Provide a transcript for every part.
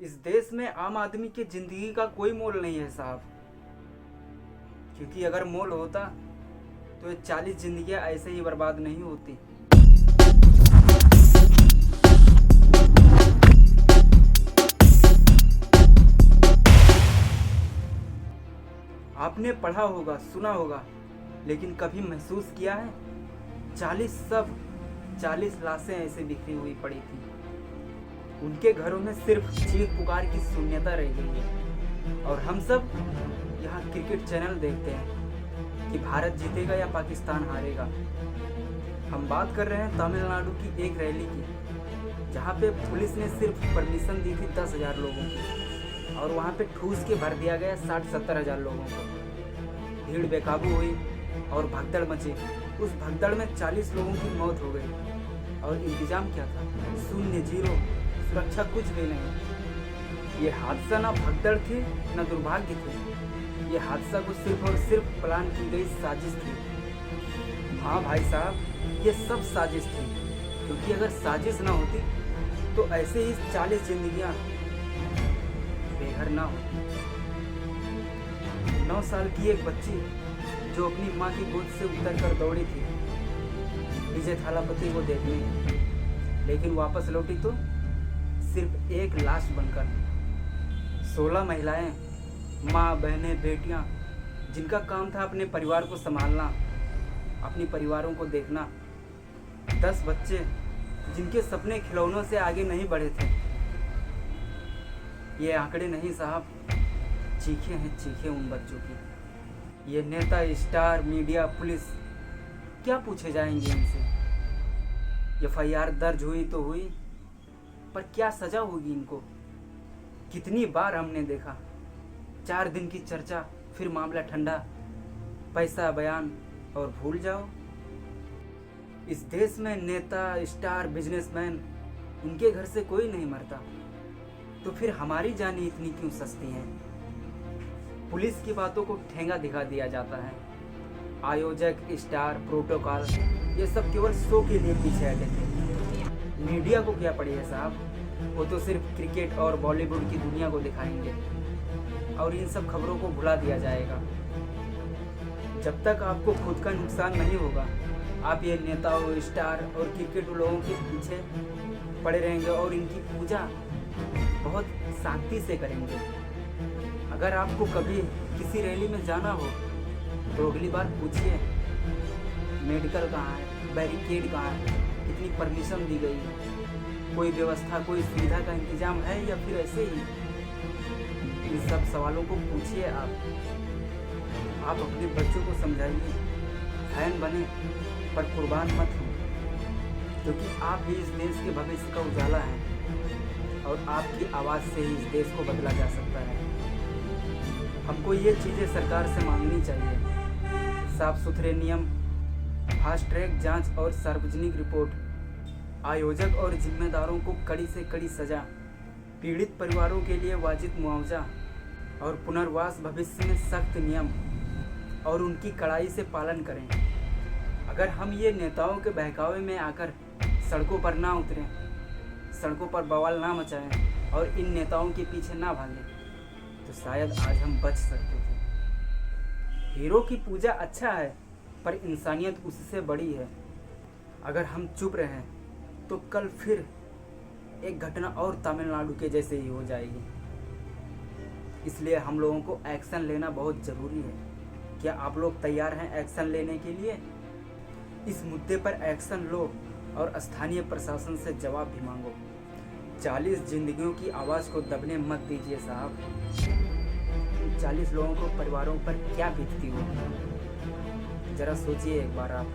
इस देश में आम आदमी की जिंदगी का कोई मोल नहीं है साहब, क्योंकि अगर मोल होता तो ये 40 जिंदगियां ऐसे ही बर्बाद नहीं होती। आपने पढ़ा होगा, सुना होगा, लेकिन कभी महसूस किया है 40 लाशें ऐसे बिखरी हुई पड़ी थी। उनके घरों में सिर्फ चीख पुकार की शून्यता रह गई है। और हम सब यहाँ क्रिकेट चैनल देखते हैं कि भारत जीतेगा या पाकिस्तान हारेगा। हम बात कर रहे हैं तमिलनाडु की एक रैली की, जहाँ पे पुलिस ने सिर्फ परमिशन दी थी 10,000 लोगों की, और वहाँ पे ठूस के भर दिया गया 60-70 हज़ार लोगों को। भीड़ बेकाबू हुई और भगदड़ मची। उस भगदड़ में 40 लोगों की मौत हो गई। और इंतजाम क्या था? शून्य, जीरो, सुरक्षा कुछ भी नहीं। ये हादसा ना भगदड़ थी न दुर्भाग्य थी। ये हादसा को सिर्फ और सिर्फ प्लान की गई साजिश थी। हाँ भाई साहब, ये सब साजिश थी, क्योंकि अगर साजिश ना होती तो ऐसे ही 40 जिंदगियां बेघर ना होती। 9 साल की एक बच्ची जो अपनी माँ की गोद से उतर कर दौड़ी थी विजय थालापति को देखने, लेकिन वापस लौटी तो सिर्फ एक लाश बनकर। 16 महिलाएं, माँ, बहनें, बेटियां, जिनका काम था अपने परिवार को संभालना, अपनी परिवारों को देखना। 10 बच्चे जिनके सपने खिलौनों से आगे नहीं बढ़े थे। ये आंकड़े नहीं साहब, चीखें हैं, चीखें उन बच्चों की। ये नेता, स्टार, मीडिया, पुलिस क्या पूछे जाएंगे इनसे? FIR दर्ज हुई तो हुई, पर क्या सजा होगी इनको? कितनी बार हमने देखा, 4 दिन की चर्चा, फिर मामला ठंडा, पैसा, बयान और भूल जाओ। इस देश में नेता, स्टार, बिजनेसमैन, इनके घर से कोई नहीं मरता, तो फिर हमारी जानें इतनी क्यों सस्ती हैं? पुलिस की बातों को ठेंगा दिखा दिया जाता है। आयोजक, स्टार, प्रोटोकॉल, ये सब केवल शो के लिए पीछे हटे थे। मीडिया को क्या पड़ी है साहब? वो तो सिर्फ क्रिकेट और बॉलीवुड की दुनिया को दिखाएंगे और इन सब खबरों को भुला दिया जाएगा। जब तक आपको खुद का नुकसान नहीं होगा, आप ये नेताओं, स्टार और क्रिकेट लोगों के पीछे पड़े रहेंगे और इनकी पूजा बहुत शांति से करेंगे। अगर आपको कभी किसी रैली में जाना हो तो अगली बार पूछिए मेडिकल कहाँ है, बैरिकेड कहाँ है, कितनी परमिशन दी गई है, कोई व्यवस्था, कोई सुविधा का इंतजाम है या फिर ऐसे ही? इन सब सवालों को पूछिए आप अपने बच्चों को समझाइए, फैन बने पर कुर्बान मत हो, क्योंकि आप भी इस देश के भविष्य का उजाला हैं और आपकी आवाज़ से ही इस देश को बदला जा सकता है। हमको ये चीज़ें सरकार से मांगनी चाहिए: साफ सुथरे नियम, फास्ट ट्रैक जांच और सार्वजनिक रिपोर्ट, आयोजक और जिम्मेदारों को कड़ी से कड़ी सजा, पीड़ित परिवारों के लिए वाजिब मुआवजा और पुनर्वास भविष्य में सख्त नियम, और उनकी कड़ाई से पालन करें। अगर हम ये नेताओं के बहकावे में आकर सड़कों पर ना उतरें, सड़कों पर बवाल ना मचाएं और इन नेताओं के पीछे ना भागें, तो शायद आज हम बच सकते थे। हीरो की पूजा अच्छा है, पर इंसानियत उससे बड़ी है। अगर हम चुप रहें तो कल फिर एक घटना और तमिलनाडु के जैसे ही हो जाएगी। इसलिए हम लोगों को एक्शन लेना बहुत ज़रूरी है। क्या आप लोग तैयार हैं एक्शन लेने के लिए? इस मुद्दे पर एक्शन लो और स्थानीय प्रशासन से जवाब भी मांगो। 40 जिंदगियों की आवाज़ को दबने मत दीजिए साहब। 40 लोगों को, परिवारों पर क्या बीतती होगी, ज़रा सोचिए एक बार आप।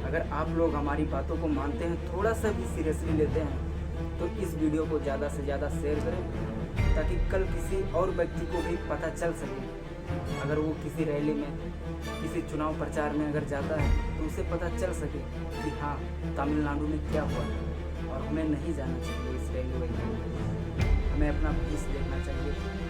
अगर आप लोग हमारी बातों को मानते हैं, थोड़ा सा भी सीरियसली लेते हैं, तो इस वीडियो को ज़्यादा से ज़्यादा शेयर करें, ताकि कल किसी और व्यक्ति को भी पता चल सके। अगर वो किसी रैली में, किसी चुनाव प्रचार में अगर जाता है, तो उसे पता चल सके कि हाँ, तमिलनाडु में क्या हुआ है। और हमें नहीं जाना चाहिए इस रैली में, हमें अपना पीस देखना चाहिए।